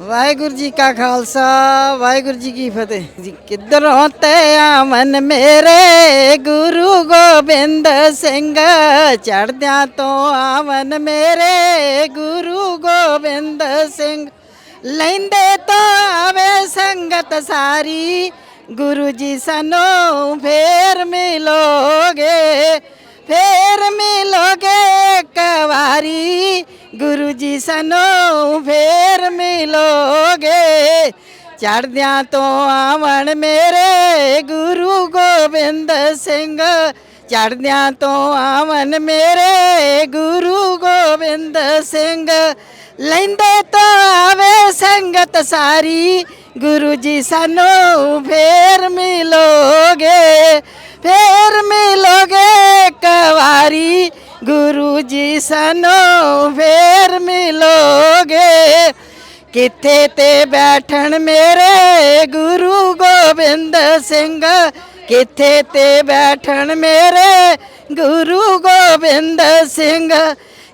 ਵਾਹਿਗੁਰੂ ਜੀ ਕਾ ਖਾਲਸਾ ਵਾਹਿਗੁਰੂ ਜੀ ਕੀ ਫਤਿਹ ਜੀ। ਕਿੱਧਰੋਂ ਤੇ ਆਮਨ ਮੇਰੇ ਗੁਰੂ ਗੋਬਿੰਦ ਸਿੰਘ, ਚੜ੍ਹਦਿਆਂ ਤੋਂ ਆਵਨ ਮੇਰੇ ਗੁਰੂ ਗੋਬਿੰਦ ਸਿੰਘ। ਲੈਂਦੇ ਤੋਂ ਆਵੇ ਸੰਗਤ ਸਾਰੀ, ਗੁਰੂ ਜੀ ਸਾਨੂੰ ਫੇਰ ਮਿਲੋਗੇ, ਫੇਰ ਮਿਲੋਗੇ ਇੱਕ ਵਾਰੀ, ਗੁਰੂ ਜੀ ਸਾਨੂੰ ਫੇਰ ਮਿਲੋਗੇ। ਚੜ੍ਹਦਿਆਂ ਤੋਂ ਆਵਣ ਮੇਰੇ ਗੁਰੂ ਗੋਬਿੰਦ ਸਿੰਘ, ਚੜ੍ਹਦਿਆਂ ਤੋਂ ਆਵਣ ਮੇਰੇ ਗੁਰੂ ਗੋਬਿੰਦ ਸਿੰਘ। ਲੈਂਦੇ ਤੋਂ ਆਵੇ ਸੰਗਤ ਸਾਰੀ, ਗੁਰੂ ਜੀ ਸਾਨੂੰ ਫੇਰ ਮਿਲੋਗੇ, ਫੇਰ ਮਿਲੋਗੇ ਇੱਕ ਵਾਰੀ, ਗੁਰੂ ਜੀ ਸਾਨੂੰ ਫੇਰ ਮਿਲੋਗੇ। ਕਿੱਥੇ ਤੇ ਬੈਠਣ ਮੇਰੇ ਗੁਰੂ ਗੋਬਿੰਦ ਸਿੰਘ, ਕਿੱਥੇ ਤੇ ਬੈਠਣ ਮੇਰੇ ਗੁਰੂ ਗੋਬਿੰਦ ਸਿੰਘ।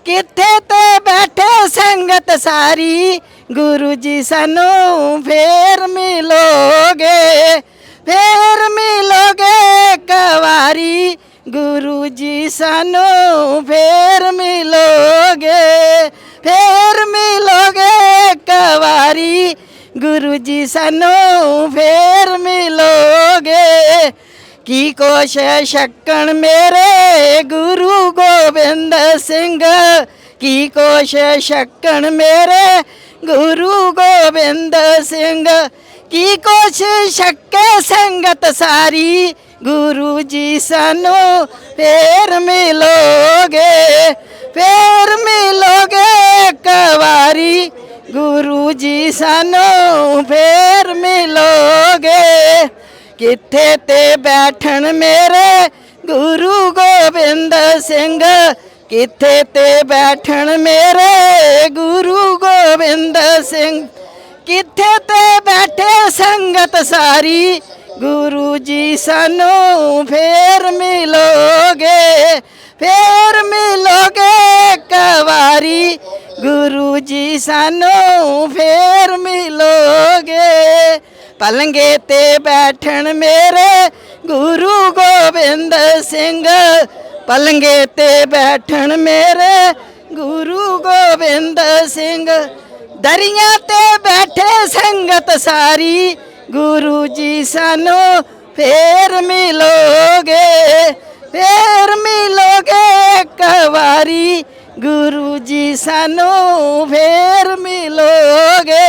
ਕਿੱਥੇ ਤੇ ਬੈਠੇ ਸੰਗਤ ਸਾਰੀ, ਗੁਰੂ ਜੀ ਸਾਨੂੰ ਫੇਰ ਮਿਲੋਗੇ, ਫੇਰ ਮਿਲੋਗੇ ਇੱਕ ਵਾਰੀ, ਗੁਰੂ ਜੀ ਸਾਨੂੰ ਫੇਰ ਮਿਲੋਗੇ, ਫੇਰ ਮਿਲੋਗੇ ਇੱਕ ਵਾਰੀ, ਗੁਰੂ ਜੀ ਸਾਨੂੰ ਫੇਰ ਮਿਲੋਗੇ। ਕੀ ਕੁਛ ਛਕਣ ਮੇਰੇ ਗੁਰੂ ਗੋਬਿੰਦ ਸਿੰਘ, ਕੀ ਕੁਛ ਛਕਣ ਮੇਰੇ ਗੁਰੂ ਗੋਬਿੰਦ ਸਿੰਘ। ਕੀ ਕੁਛ ਛਕੇ ਸੰਗਤ ਸਾਰੀ, ਗੁਰੂ ਜੀ ਸਾਨੂੰ ਫੇਰ ਮਿਲੋਗੇ, ਫੇਰ ਮਿਲੋਗੇ ਇੱਕ ਵਾਰੀ, ਗੁਰੂ ਜੀ ਸਾਨੂੰ ਫੇਰ ਮਿਲੋਗੇ। ਕਿੱਥੇ ਤੇ ਬੈਠਣ ਮੇਰੇ ਗੁਰੂ ਗੋਬਿੰਦ ਸਿੰਘ, ਕਿੱਥੇ ਤੇ ਬੈਠਣ ਮੇਰੇ ਗੁਰੂ ਗੋਬਿੰਦ ਸਿੰਘ। ਕਿੱਥੇ ਤੇ ਬੈਠੇ ਸੰਗਤ ਸਾਰੀ, ਗੁਰੂ ਜੀ ਸਾਨੂੰ ਫੇਰ ਮਿਲੋਗੇ, ਫੇਰ ਮਿਲੋਗੇ ਇੱਕ ਵਾਰੀ, ਗੁਰੂ ਜੀ ਸਾਨੂੰ ਫੇਰ ਮਿਲੋਗੇ। ਪਲੰਗੇ ਤੇ ਬੈਠਣ ਮੇਰੇ ਗੁਰੂ ਗੋਬਿੰਦ ਸਿੰਘ, ਪਲੰਗੇ ਤੇ ਬੈਠਣ ਮੇਰੇ ਗੁਰੂ ਗੋਬਿੰਦ ਸਿੰਘ। ਦਰੀਆਂ ਤੇ ਬੈਠੇ ਸੰਗਤ ਸਾਰੀ, ਗੁਰੂ ਜੀ ਸਾਨੂੰ ਫੇਰ ਮਿਲੋਗੇ, ਫੇਰ ਮਿਲੋਗੇ ਇੱਕ ਵਾਰੀ, ਗੁਰੂ ਜੀ ਸਾਨੂੰ ਫੇਰ ਮਿਲੋਗੇ।